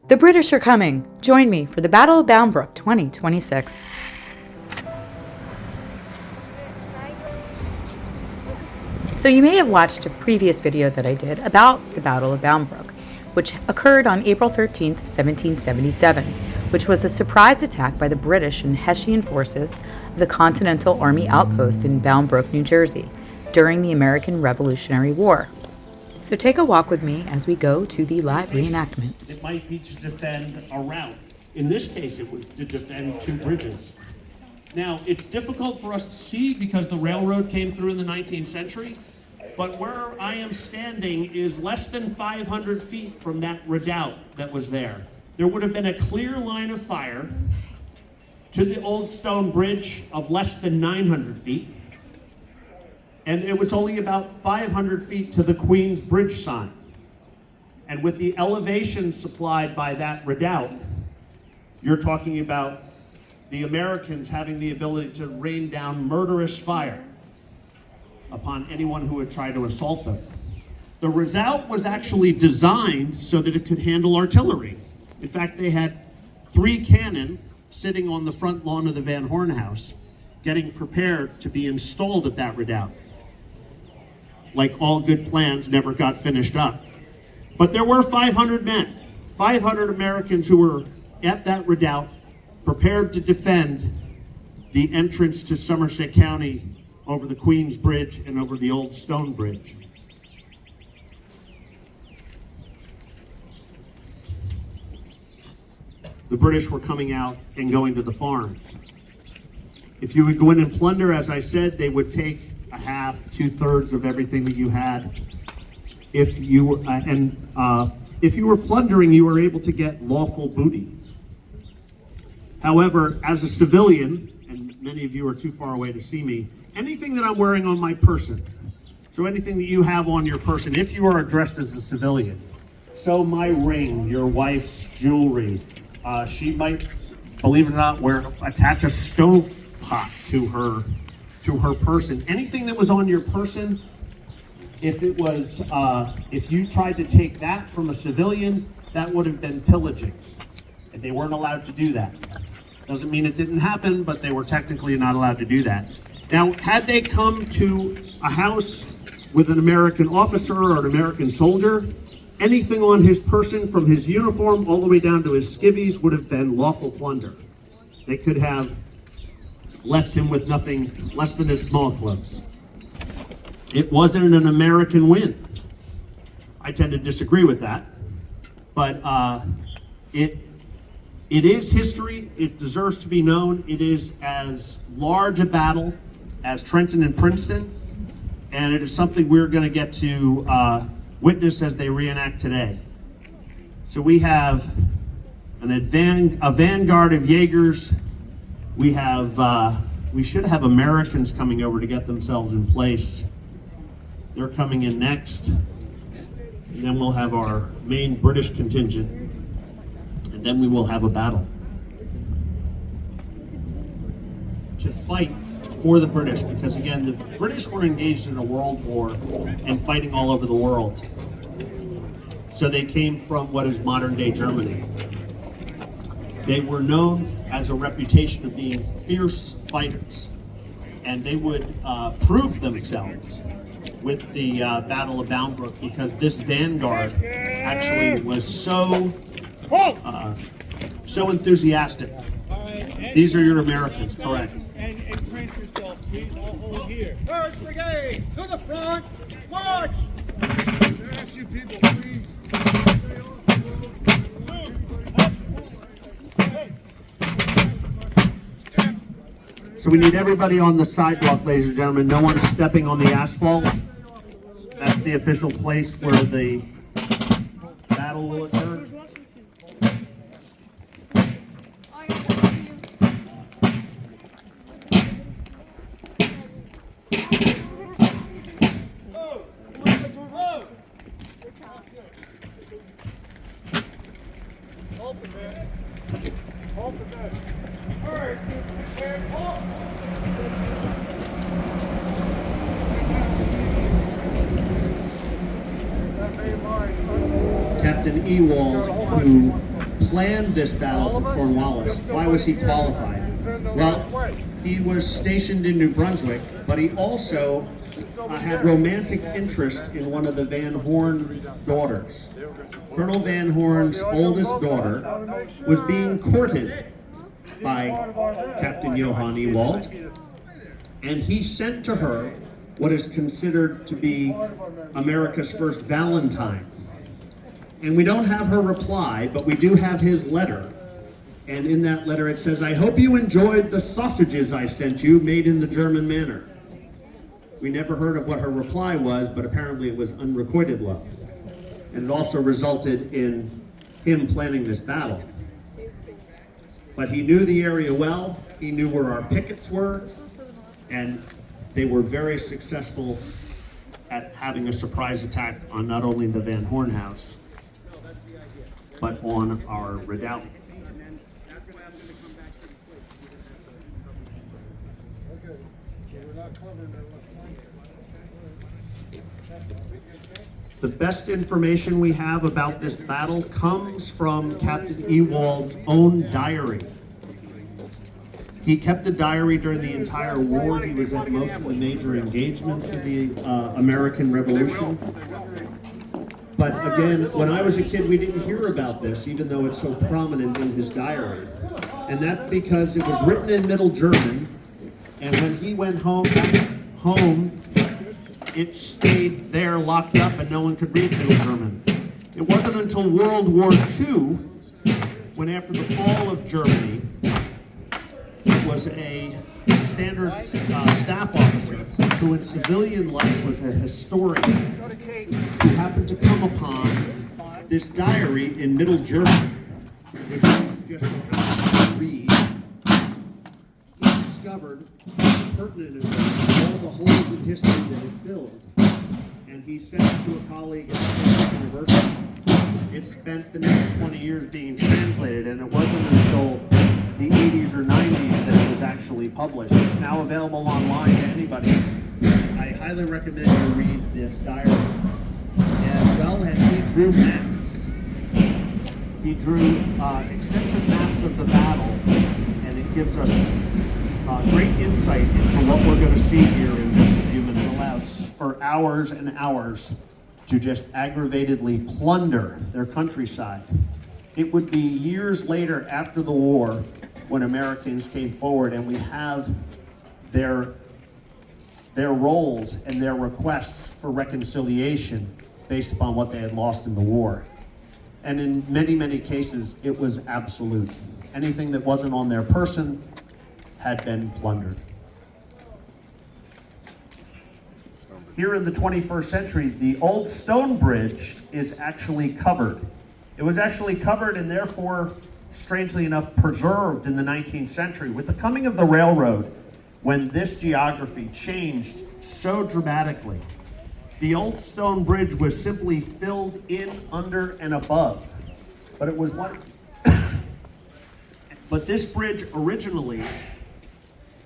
The British are coming. Join me for the Battle of Bound Brook 2026. So you may have watched a previous video that I did about the Battle of Bound Brook, which occurred on April 13th, 1777, which was a surprise attack by the British and Hessian forces of the Continental Army outpost in Bound Brook, New Jersey, during the American Revolutionary War. So take a walk with me as we go to the live reenactment. It might be to defend a route. In this case, it was to defend two bridges. Now, it's difficult for us to see because the railroad came through in the 19th century, but where I am standing is less than 500 feet from that redoubt that was there. There would have been a clear line of fire to the old stone bridge of less than 900 feet. And it was only about 500 feet to the Queen's Bridge sign. And with the elevation supplied by that redoubt, you're talking about the Americans having the ability to rain down murderous fire upon anyone who would try to assault them. The redoubt was actually designed so that it could handle artillery. In fact, they had 3 cannon sitting on the front lawn of the Van Horn house, getting prepared to be installed at that redoubt. Like all good plans, never got finished up. But there were 500 men, 500 Americans who were at that redoubt, prepared to defend the entrance to Somerset County over the Queen's Bridge and over the old stone bridge. The British were coming out and going to the farms. If you would go in and plunder, as I said, they would take a half, 2/3 of everything that you had. If you were plundering, you were able to get lawful booty. However, as a civilian, and many of you are too far away to see me, anything that I'm wearing on my person, so anything that you have on your person, if you are dressed as a civilian, so my ring, your wife's jewelry, she might, believe it or not, attach a stove pot to her person. Anything that was on your person, if you tried to take that from a civilian, that would have been pillaging. And they weren't allowed to do that. Doesn't mean it didn't happen, but they were technically not allowed to do that. Now, had they come to a house with an American officer or an American soldier, anything on his person from his uniform all the way down to his skivvies would have been lawful plunder. They could have left him with nothing less than his small clothes. It wasn't an American win. I tend to disagree with that, but it is history. It deserves to be known. It is as large a battle as Trenton and Princeton, and it is something we're going to get to witness as they reenact today. So we have a vanguard of Jaegers. We should have Americans coming over to get themselves in place. They're coming in next. And then we'll have our main British contingent. And then we will have a battle to fight for the British, because again, the British were engaged in a world war and fighting all over the world. So they came from what is modern day Germany. They were known as a reputation of being fierce fighters, and they would prove themselves with the Battle of Bound Brook, because this vanguard actually was so enthusiastic. These are your Americans, correct? And train yourself, please. I'll hold here. First Brigade, to the front, march! Ask you people, please. So we need everybody on the sidewalk, ladies and gentlemen. No one stepping on the asphalt. That's the official place where the battle will occur. Captain Ewald, who planned this battle for Cornwallis. Why was he qualified? Well, he was stationed in New Brunswick, but he also had romantic interest in one of the Van Horn's daughters. Colonel Van Horn's oldest daughter was being courted by Captain Johann Ewald, and he sent to her what is considered to be America's first Valentine. And we don't have her reply, but we do have his letter. And in that letter it says, "I hope you enjoyed the sausages I sent you, made in the German manner." We never heard of what her reply was, but apparently it was unrequited love. And it also resulted in him planning this battle. But he knew the area well, he knew where our pickets were, and they were very successful at having a surprise attack on not only the Van Horn house, but on our redoubt. The best information we have about this battle comes from Captain Ewald's own diary. He kept a diary during the entire war. He was at most of the major engagements of the American Revolution. But again, when I was a kid, we didn't hear about this, even though it's so prominent in his diary. And that's because it was written in Middle German, and when he went back home, it stayed there locked up and no one could read Middle German. It wasn't until World War II, when after the fall of Germany, it was a standard staff officer who in civilian life was a historian who happened to come upon this diary in Middle German, which is just how to read. He discovered pertinent of all the holes in history that it filled, and he sent it to a colleague at Stanford University. It spent the next 20 years being translated, and it wasn't until the 80s or 90s that it was actually published. It's now available online to anybody. I highly recommend you read this diary. As well as he drew maps. He drew extensive maps of the battle, and it gives us great insight into what we're going to see here in just a few minutes. It allows for hours and hours to just aggravatedly plunder their countryside. It would be years later after the war when Americans came forward, and we have their roles and their requests for reconciliation based upon what they had lost in the war. And in many, many cases, it was absolute. Anything that wasn't on their person had been plundered. Here in the 21st century, the old stone bridge is actually covered. It was actually covered and therefore, strangely enough, preserved in the 19th century. With the coming of the railroad, when this geography changed so dramatically, the old stone bridge was simply filled in, under, and above. But it was one. But this bridge originally,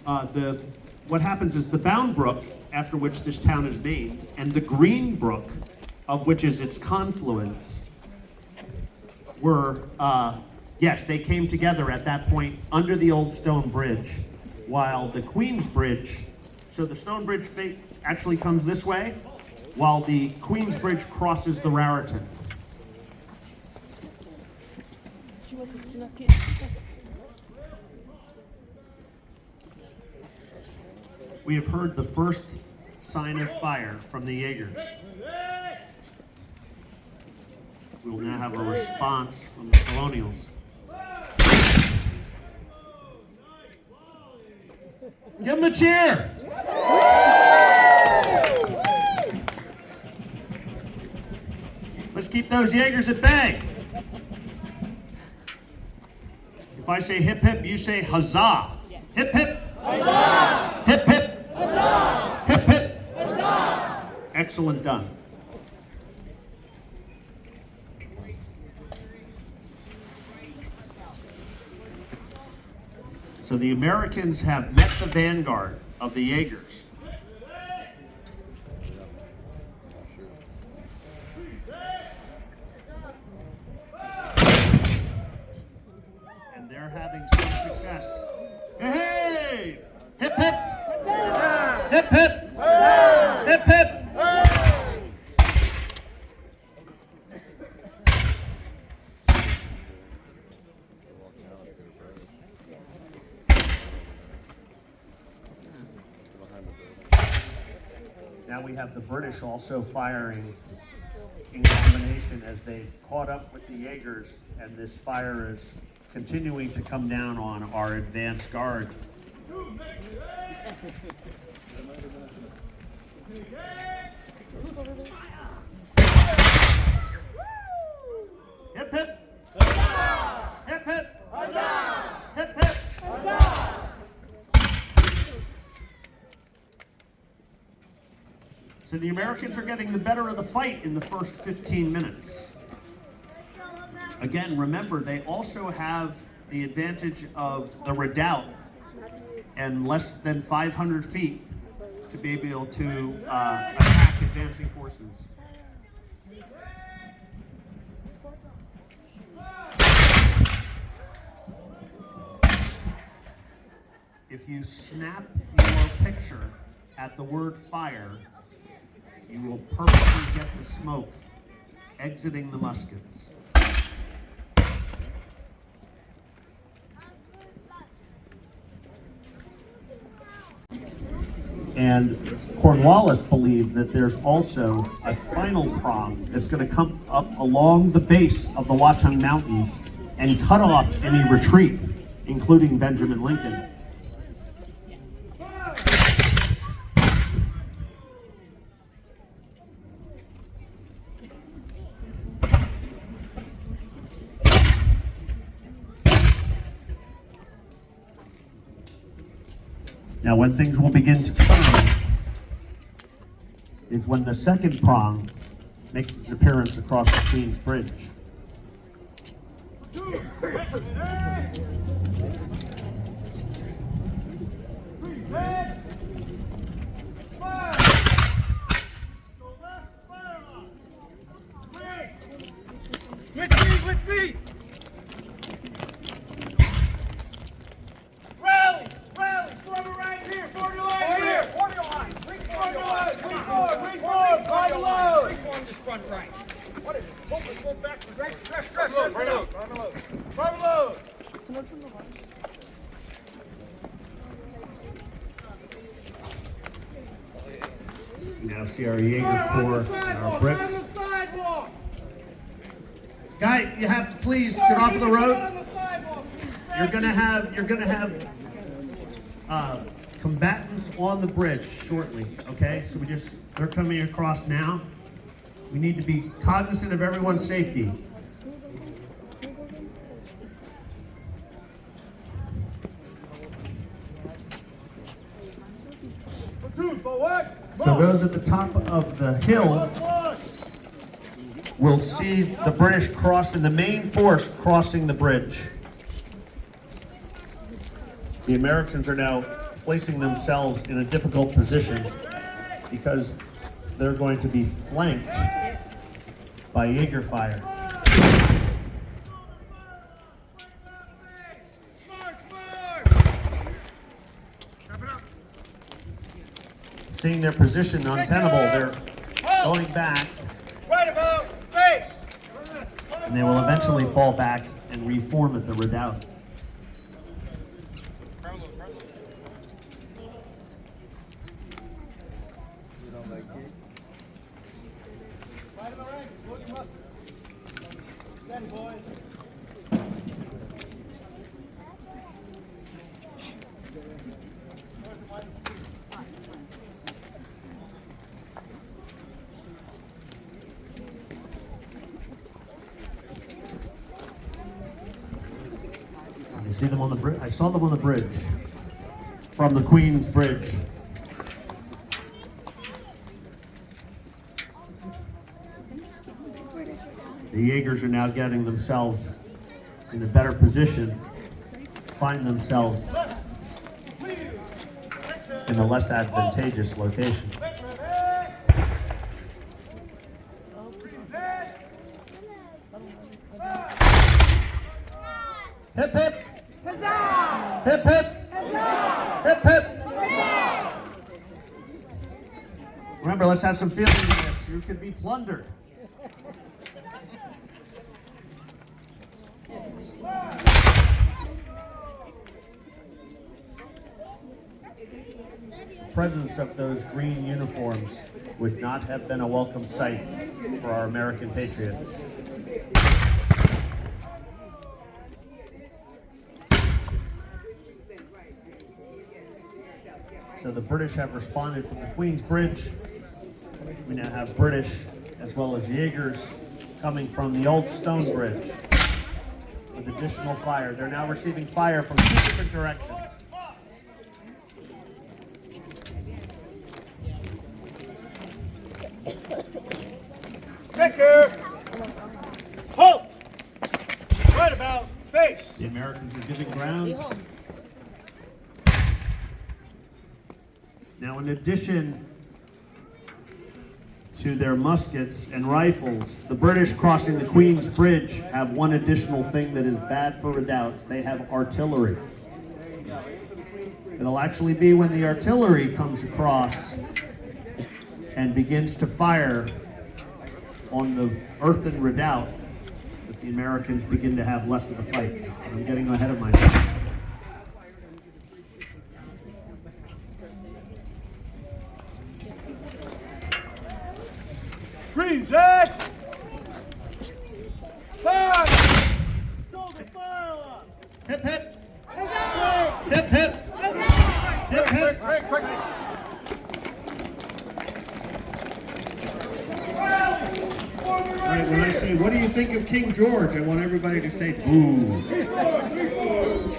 what happens is the Bound Brook, after which this town is named, and the Green Brook, of which is its confluence, were, yes, they came together at that point under the old stone bridge, while the Queens Bridge, so the stone bridge actually comes this way, while the Queens Bridge crosses the Raritan. We have heard the first sign of fire from the Jaegers. We will now have a response from the Colonials. Give them a cheer! Let's keep those Jaegers at bay. If I say hip hip, you say huzzah. Hip hip. Huzzah! Hip hip. Huzzah! Hip hip. Huzzah! Excellent done. So the Americans have met the vanguard of the Jaegers. They're having some success. Hey! Hip hip! Hip hip! Hip hip! Now we have the British also firing in combination as they've caught up with the Jaegers, and this fire is continuing to come down on our advance guard. Hip hip! Hip hip! Hip hip! So the Americans are getting the better of the fight in the first 15 minutes. Again, remember, they also have the advantage of the redoubt and less than 500 feet to be able to attack advancing forces. If you snap your picture at the word fire, you will perfectly get the smoke exiting the muskets. And Cornwallis believed that there's also a final prong that's going to come up along the base of the Watchung Mountains and cut off any retreat, including Benjamin Lincoln. Now, when things will begin to turn is when the second prong makes its appearance across the Queen's Bridge. With me! Rally! Form it right here! Form your line here! Form your line! Bring form your line! Bring form! Right below! Bring form this front right. What is it? Go back. Stretch. Right below. Right below. You now see our Jaeger Corps and our bricks. Guy, you have to please get off of the road. You're gonna have combatants on the bridge shortly. Okay, so they're coming across now. We need to be cognizant of everyone's safety. So those at the top of the hill will see the British crossing, the main force crossing the bridge. The Americans are now placing themselves in a difficult position because they're going to be flanked by Jaeger fire. Seeing their position untenable, they're going back. Right about face! And they will eventually fall back and reform at the redoubt. You see them on the bridge? I saw them on the bridge from the Queen's Bridge. The Jaegers are now getting themselves in a better position, find themselves in a less advantageous location. Hip hip! Huzzah! Hip hip! Huzzah! Hip hip! Huzzah! Remember, let's have some feeling in this. You could be plundered. The presence of those green uniforms would not have been a welcome sight for our American patriots. So the British have responded from the Queen's Bridge. We now have British as well as Jaegers coming from the Old Stone Bridge with additional fire. They're now receiving fire from 2 different directions. Take care. Halt. Right about face. The Americans are giving ground. Now, in addition to their muskets and rifles, the British crossing the Queen's Bridge have one additional thing that is bad for redoubts. They have artillery. It'll actually be when the artillery comes across and begins to fire on the earthen redoubt that the Americans begin to have less of a fight. I'm getting ahead of myself. Green set. Fire. Shoulder fire up. Hip hip! Huzzah! Hip hip! Hip hip! Quick. All right, when I say, what do you think of King George? I want everybody to say, boo.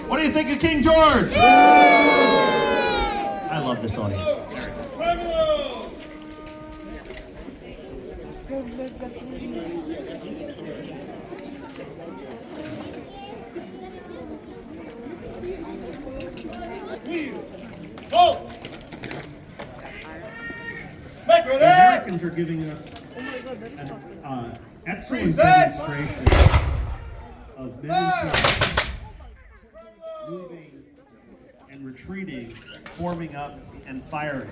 What do you think of King George? I love this audience. Halt. Make The ready. Americans are giving us an excellent demonstration of many troops moving and retreating, forming up and firing.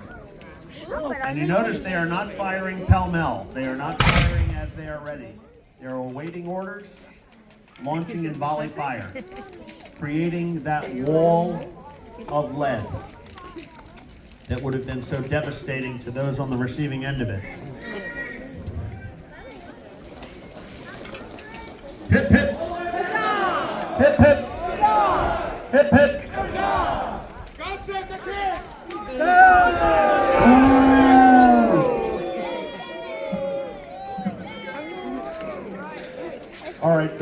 And you notice they are not firing pell-mell. They are not firing as they are ready. They are awaiting orders, launching in volley fire, creating that wall of lead that would have been so devastating to those on the receiving end of it. Hip hip! Hip hip! Hip hip! God save the king. All right,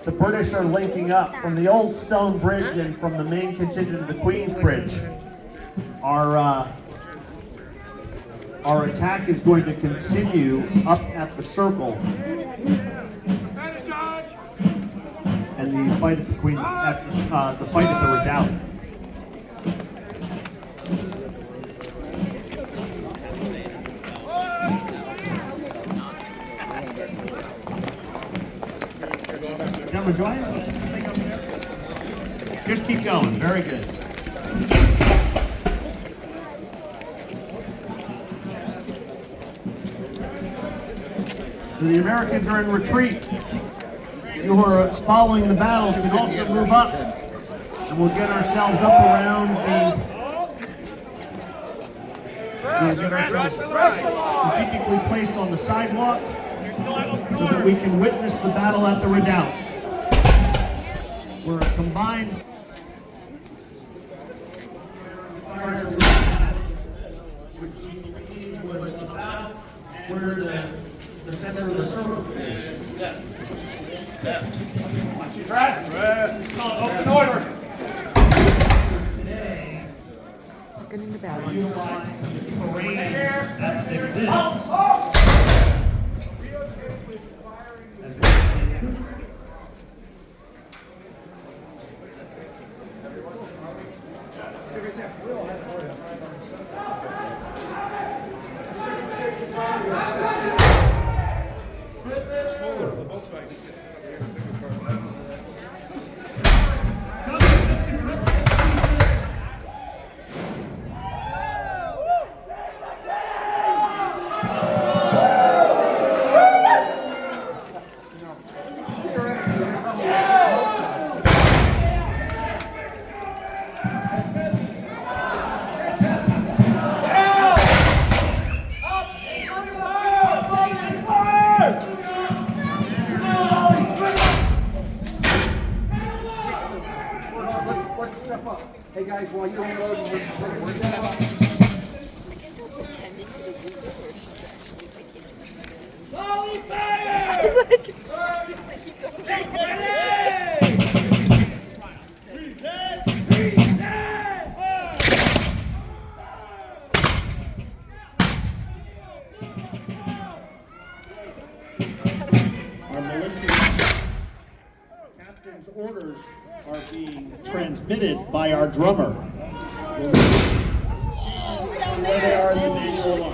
the British are linking up from the Old Stone Bridge and from the main contingent of the Queen's Bridge. Our attack is going to continue up at the circle and the fight at the Queen, the fight at the redoubt. Gentlemen, do I have anything up there? Just keep going. Very good. So the Americans are in retreat. You who are following the battle can also move up, and we'll get ourselves up around strategically placed on the sidewalk so that we can witness the battle at the redoubt. We're a combined where the center of the circle is. Watch your dress. Dress. Open order. Today, Looking in the battle. utilize the terrain that exists. let's step up. Hey guys, while you're unloading, we're just going to step up. Pretending to the window where she's actually making Volley fire! Our militia captain's orders are being transmitted by our drummer. Where they are in the manual line.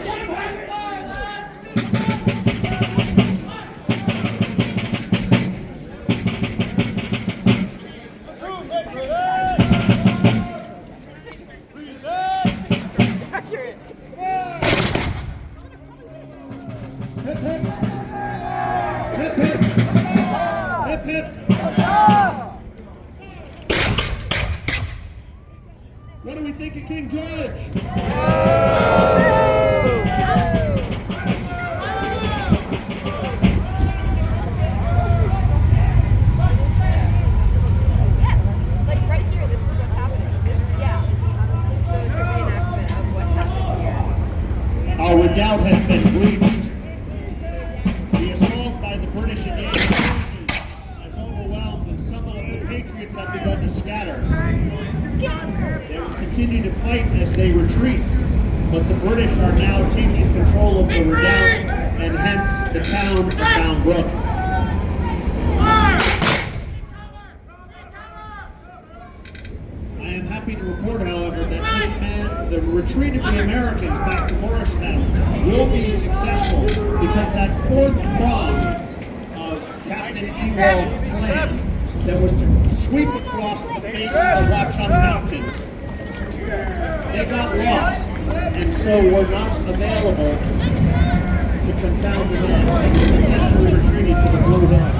Hip hip! Hip hip! Hip hip! What do we think of King George? Yes, like right here, this is what's happening. Yeah. So it's a reenactment of what happened here. Our redoubt has been breached. The assault by the British and Yankee forces has overwhelmed, and some of the patriots have begun to scatter. They will continue to fight as they retreat, but the British are now taking control of the redoubt and hence the town of Bound Brook. I am happy to report, however, that the retreat of the Americans back to Morristown will be successful because that fourth prong of Captain Ewald's plan that was to sweep across the face of the Watchung Mountains, they got lost and so were not available to confound the men and successfully retreated to the Blue Hills.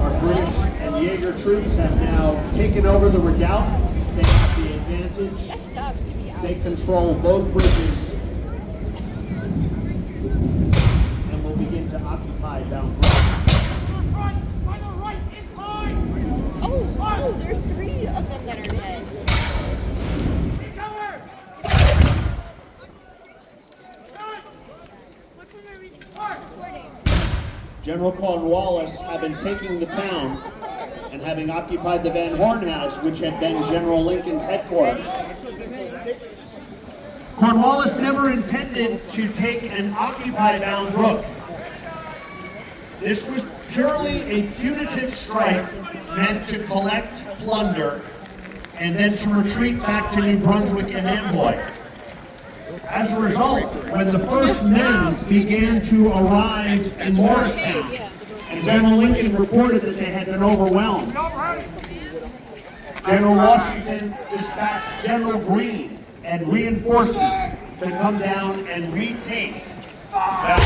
Our British and Jaeger troops have now taken over the redoubt. They have the advantage. That sucks to be out. They control both bridges and will begin to occupy Bound Brook. Oh, there's 3 of them that are dead. General Cornwallis, having taken the town and having occupied the Van Horn House, which had been General Lincoln's headquarters. Cornwallis never intended to take and occupy Bound Brook. This was purely a punitive strike meant to collect plunder and then to retreat back to New Brunswick and Amboy. As a result, when the first men began to arrive in Morristown, and General Lincoln reported that they had been overwhelmed, General Washington dispatched General Greene and reinforcements to come down and retake that.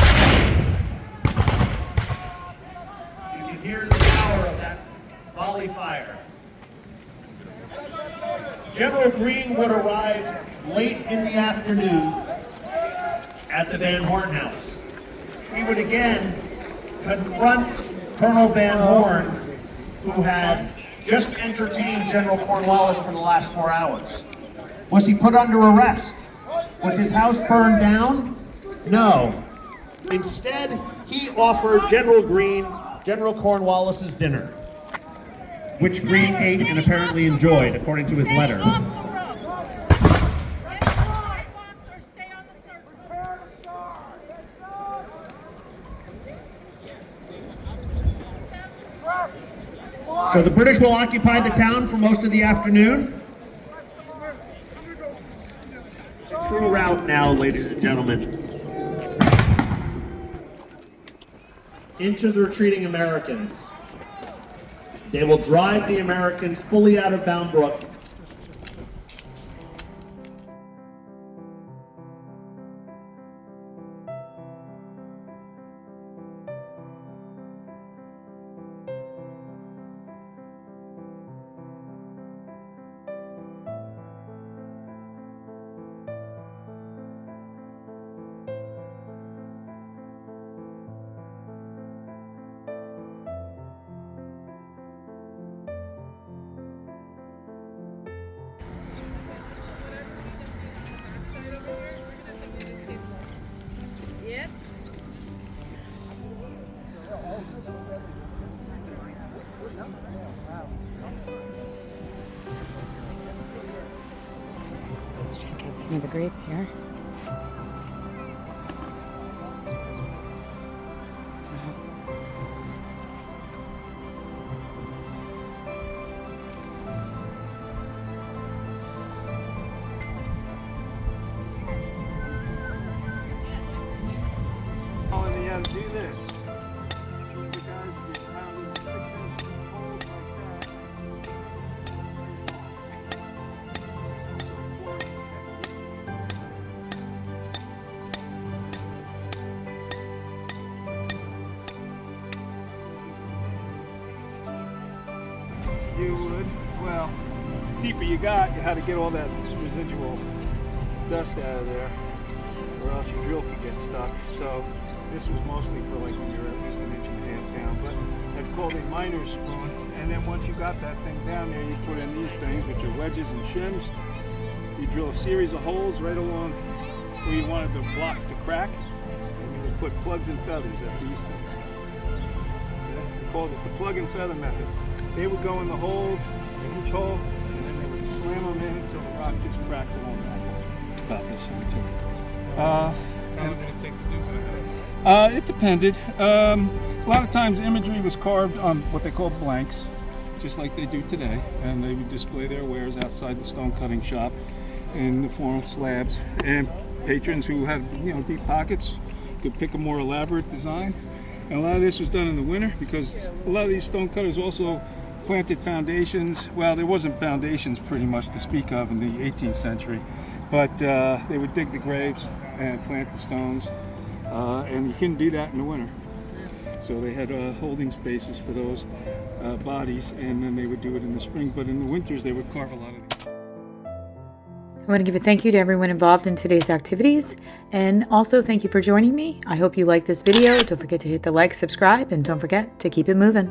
You can hear the power of that volley fire. General Greene would arrive late in the afternoon at the Van Horn House. He would again confront Colonel Van Horn, who had just entertained General Cornwallis for the last 4 hours. Was he put under arrest? Was his house burned down? No. Instead, he offered General Greene General Cornwallis's dinner, which Greene ate and apparently enjoyed, according to his letter. So the British will occupy the town for most of the afternoon. True route now, ladies and gentlemen. Into the retreating Americans. They will drive the Americans fully out of Bound Brook. some of the graves here. And you had to do this. The guys get pounded 6 inches cold like that. You would, well, the deeper you got, you had to get all that residual dust out of there, or else your drill could get stuck. So this was mostly for like when you're at least 1.5 inches down, but it's called a miner's spoon. And then once you got that thing down there, you put in these things, which are wedges and shims. You drill a series of holes right along where you wanted the block to crack, and you would put plugs and feathers. That's these things. They called it the plug and feather method. They would go in the holes in each hole, and then they would slam them in until the rock gets cracked along that. About this cemetery. How long did it take to do that? It depended. A lot of times imagery was carved on what they call blanks, just like they do today, and they would display their wares outside the stone cutting shop in the form of slabs. And patrons who had, deep pockets could pick a more elaborate design. And a lot of this was done in the winter because a lot of these stone cutters also planted foundations. Well, there wasn't foundations pretty much to speak of in the 18th century, but they would dig the graves and plant the stones, and you couldn't do that in the winter. So they had holding spaces for those bodies, and then they would do it in the spring, but in the winters they would carve a lot of these. I want to give a thank you to everyone involved in today's activities, and also thank you for joining me. I hope you liked this video. Don't forget to hit the like, subscribe, and don't forget to keep it moving.